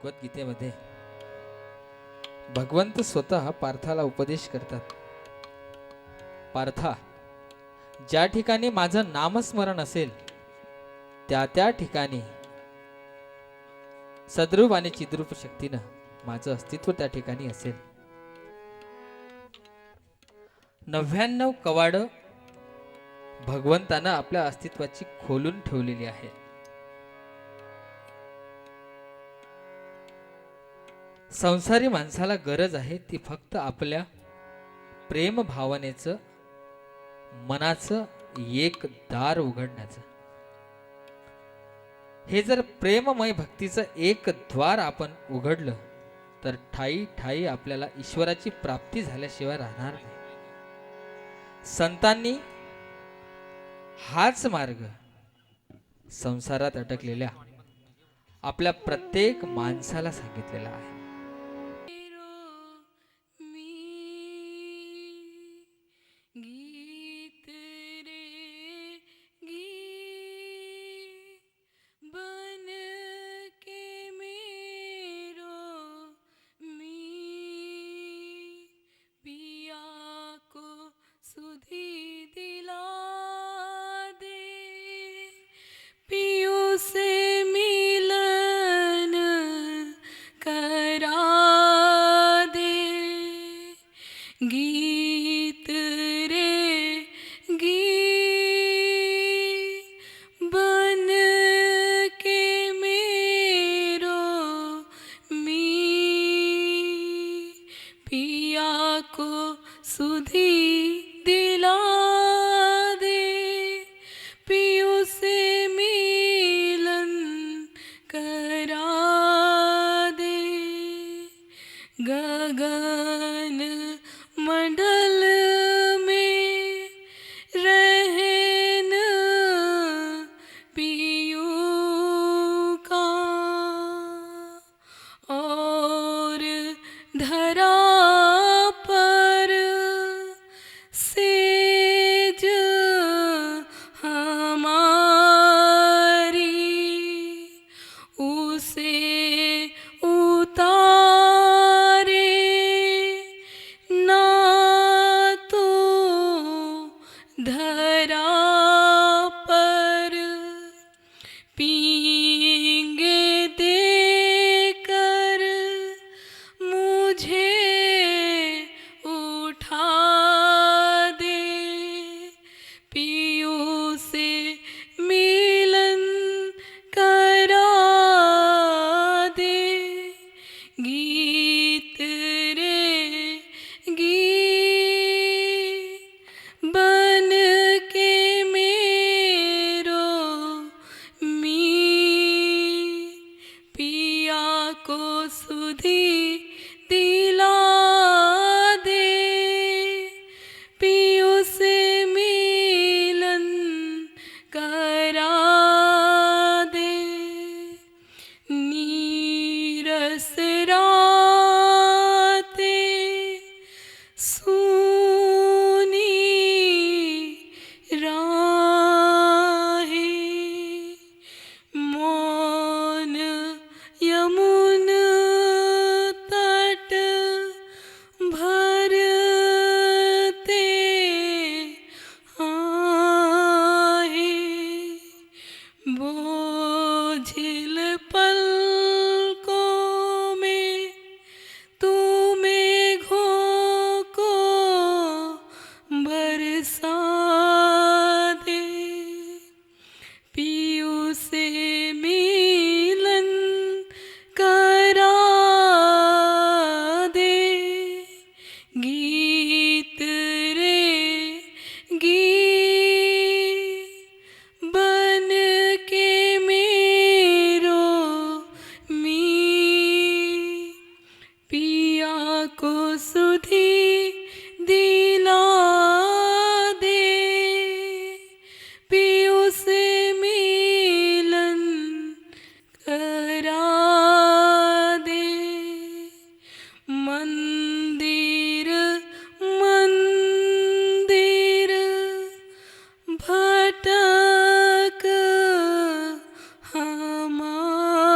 भगवद्गीतेमध्ये भगवंत स्वतः पार्थाला उपदेश करतात. पार्था, ज्या ठिकाणी माझं नामस्मरण असेल त्या त्या ठिकाणी सद्रूप आणि चिद्रूप शक्तीनं माझं अस्तित्व त्या ठिकाणी असेल. 99 कवाड भगवंतानं आपल्या अस्तित्वाची खोलून ठेवलेली आहे. संसारी माणसाला गरज आहे ती फक्त आपल्या प्रेम भावनेचं, मनाचं एक दार उघडण्याचं. हे जर प्रेममय भक्तीचं एक द्वार आपण उघडलं तर ठाई ठाई आपल्याला ईश्वराची प्राप्ती झाल्याशिवाय राहणार नाही. संतांनी हाच मार्ग संसारात अटकलेल्या आपल्या प्रत्येक माणसाला सांगितलेला आहे. गीत रे गीत बन के मेरो मी पिया को सुधी दिला दे पियू से मिलन करा दे गगन मंडल में रहन पियू का और धरा पर सेज हमारी उसे धरा पर पींगे देकर मुझे उठा दे पियू से मिलन करा दे गीत रे गीत बन के मेरो मी पिया को सुधी दिला दे पियू से मिलन करा दे नीरस राते सुनी राहे मौन यमुन तट भरते आहे बोझिल पलकों में तू मेघों को बरसा दे पियू से मिलन करा दे गीत रे गीत बन के मेरो मी पिया को सुधी दिला दे पियू से मिलन करा दे मंदिर मंदिर भटक हमारी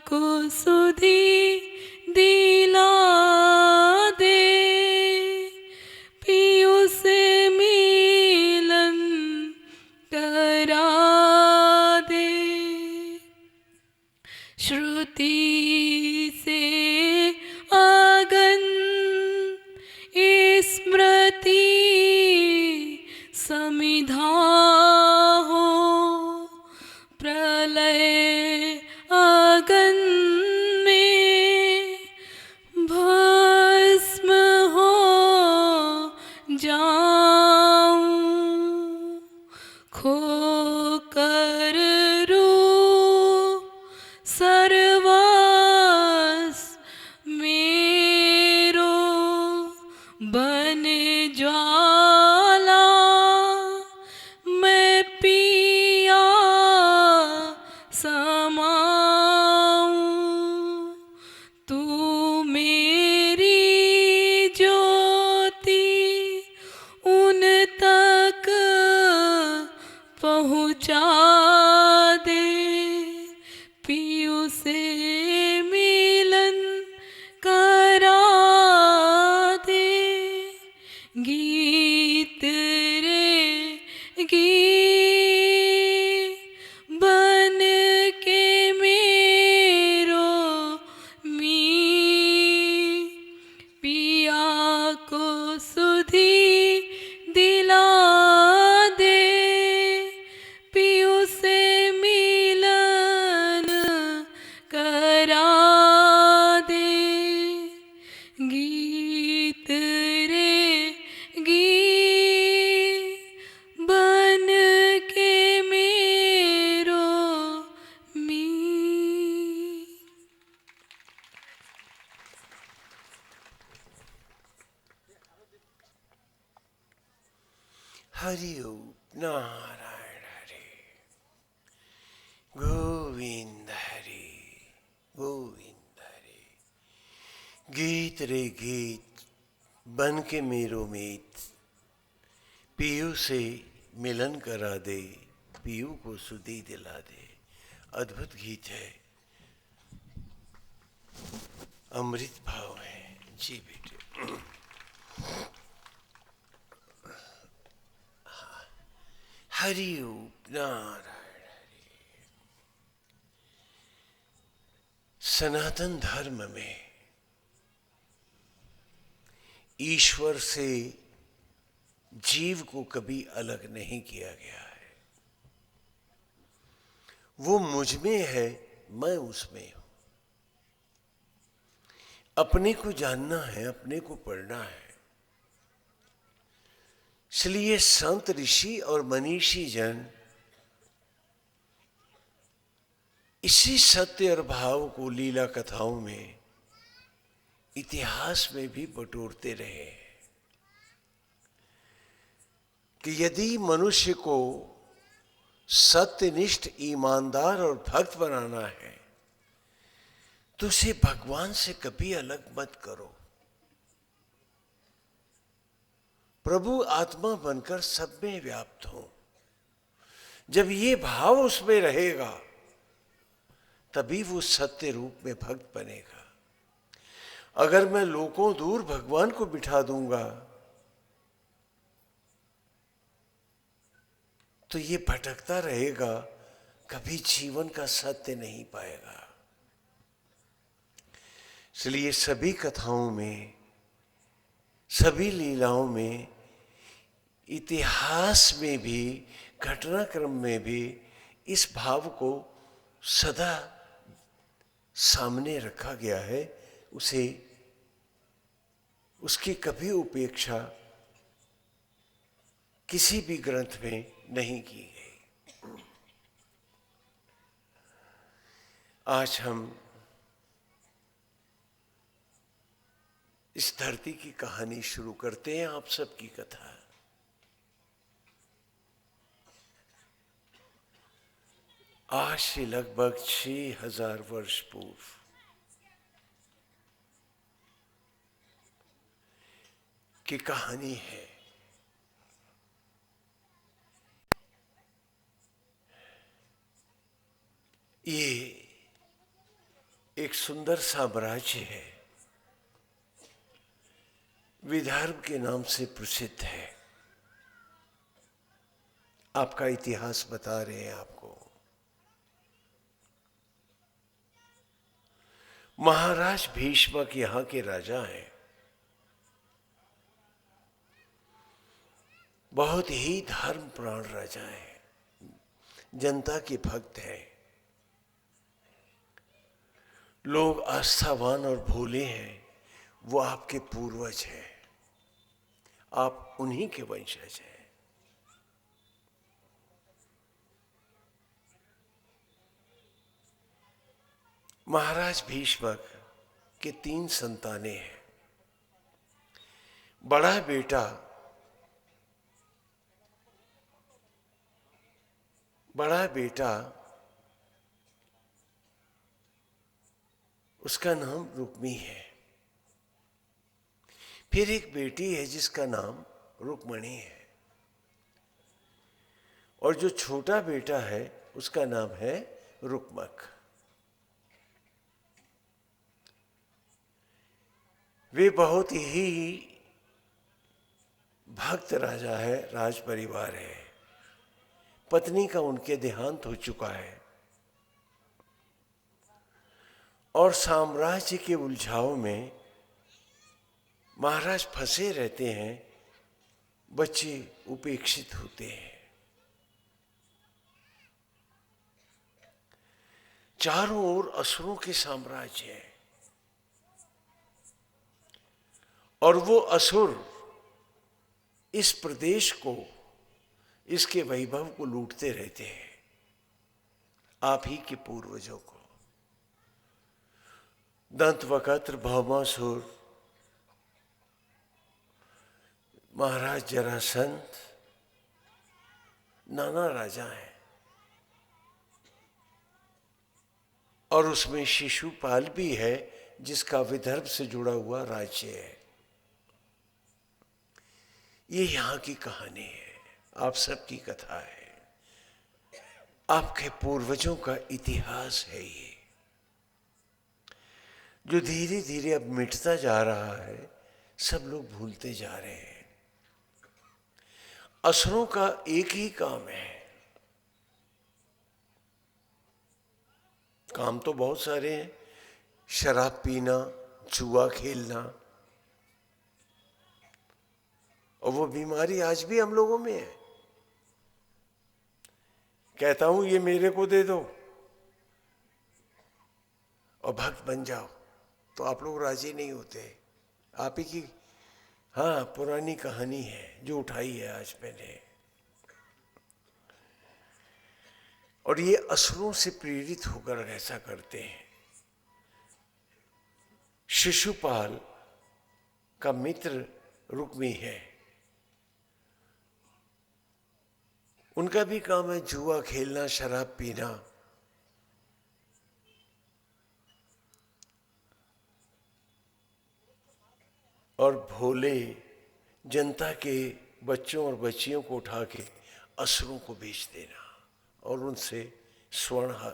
को सुधी दिला दे, पियु से मिलन करा दे। श्रुति से आगन स्मृति समिधा हो, प्रलय आगन में भस्म हो जाऊं, खो कर रूप सर्वस मेरो, बन ज्वाला मैं पिया समाऊं। तू मेरी ज्योति उन तक पहुँचा दे, पियु से मिलन करा दे। गीत रे गीत बन के मेरो मीत, पिया को सुधी दिला दे, पियु से मिलन करा दे। गीत रे गीत बन के मेरो मीत। हरि ओम नारायण हरि, गोविंद हरि गोविंद हरि। गीत रे गीत बन के मेरो मीत, पीयू से मिलन करा दे, पीयू को सुधी दिला दे। अद्भुत गीत है, अमृत भाव है जी बेटे। हरि ओम नारायण हरि। सनातन धर्म में ईश्वर से जीव को कभी अलग नहीं किया गया है। वो मुझ में है, मैं उसमें हूं। अपने को जानना है, अपने को पढ़ना है। इसलिए संत ऋषि और मनीषी जन इसी सत्य और भाव को लीला कथाओं में, इतिहास में भी बटोरते रहे कि यदि मनुष्य को सत्यनिष्ठ, ईमानदार और भक्त बनाना है तो उसे भगवान से कभी अलग मत करो। प्रभु आत्मा बनकर सब में व्याप्त हो। जब ये भाव उसमें रहेगा तभी वो सत्य रूप में भक्त बनेगा। अगर मैं लोगों दूर भगवान को बिठा दूंगा तो ये भटकता रहेगा, कभी जीवन का सत्य नहीं पाएगा। इसलिए सभी कथाओं में, सभी लीलाओं में, इतिहास में भी, घटनाक्रम में भी इस भाव को सदा सामने रखा गया है। उसे, उसकी कभी उपेक्षा किसी भी ग्रंथ में नहीं की गई। आज हम इस धरती की कहानी शुरू करते हैं, आप सबकी कथा। आज से लगभग 6000 वर्ष पूर्व की कहानी है। ये एक सुंदर साम्राज्य है, विदर्भ के नाम से प्रसिद्ध है। आपका इतिहास बता रहे हैं आपको। महाराज भीष्मक यहाँ के राजा हैं। बहुत ही धर्मप्राण राजा हैं, जनता के भक्त हैं। लोग आस्थावान और भोले हैं। वो आपके पूर्वज हैं, आप उन्हीं के वंशज हैं। महाराज भीष्मक के 3 संतानें हैं। बड़ा बेटा उसका नाम रुक्मी है। फिर एक बेटी है जिसका नाम रुक्मणी है, और जो छोटा बेटा है उसका नाम है रुक्मक। वे बहुत ही भक्त राजा है, राज परिवार है। पत्नी का उनके देहांत हो चुका है और साम्राज्य के उलझाव में महाराज फंसे रहते हैं। बच्चे उपेक्षित होते हैं। चारों ओर असुरों के साम्राज्य है और वो असुर इस प्रदेश को, इसके वैभव को लूटते रहते हैं, आप ही के पूर्वजों को। दंतवक्त्र, भौमासुर, महाराज जरासंध, नाना राजा हैं। और उसमें शिशुपाल भी है जिसका विदर्भ से जुड़ा हुआ राज्य है। ये यहाँ की कहानी है, आप सबकी कथा है, आपके पूर्वजों का इतिहास है ये, जो धीरे धीरे अब मिटता जा रहा है। सब लोग भूलते जा रहे हैं। असुरों का एक ही काम है। काम तो बहुत सारे हैं, शराब पीना, जुआ खेलना, और वो बीमारी आज भी हम लोगों में है। कहता हूं ये मेरे को दे दो और भक्त बन जाओ, तो आप लोग राजी नहीं होते। आप ही की हाँ पुरानी कहानी है जो उठाई है आज मैंने। और ये असुरों से प्रेरित होकर ऐसा करते हैं। शिशुपाल का मित्र रुक्मी है, उनका भी काम है जुआ खेलना, शराब पीना। और भोले जनता के बच्चों और बच्चियों को उठा के असुरों को बेच देना और उनसे स्वर्ण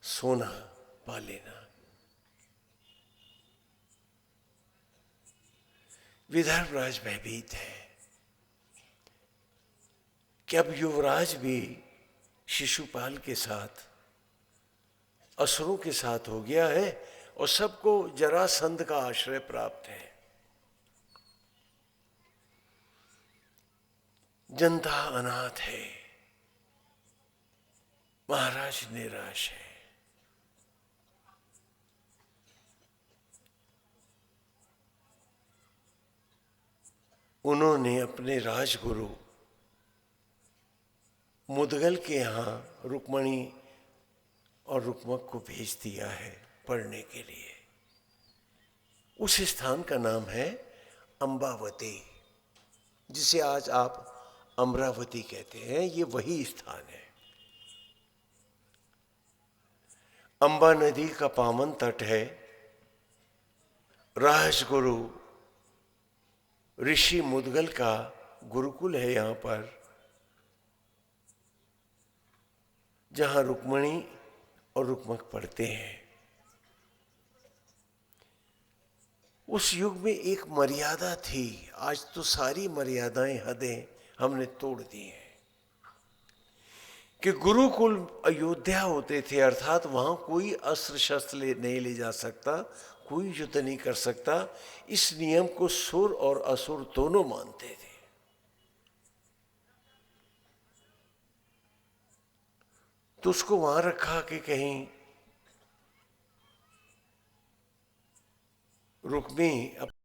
सोना पा लेना। विदर्भ राज भयभीत है कि अब युवराज भी शिशुपाल के साथ असुरों के साथ हो गया है और सबको जरासंध का आश्रय प्राप्त है। जनता अनाथ है, महाराज निराश है। उन्होंने अपने राजगुरु मुदगल के यहाँ रुक्मणी और रुक्मक को भेज दिया है पढ़ने के लिए। उस स्थान का नाम है अम्बावती, जिसे आज आप अमरावती कहते हैं। ये वही स्थान है। अंबा नदी का पावन तट है। राजगुरु ऋषि मुदगल का गुरुकुल है यहाँ पर, जहाँ रुक्मणी और रुक्मक पढ़ते हैं। उस युग में एक मर्यादा थी। आज तो सारी मर्यादाएं, हदें हमने तोड़ दी हैं कि गुरुकुल अयोध्या होते थे, अर्थात वहां कोई अस्त्र शस्त्र नहीं ले जा सकता, कोई युद्ध नहीं कर सकता। इस नियम को सुर और असुर दोनों मानते थे। तो उसको वहां रखा कि कहीं रुक्मी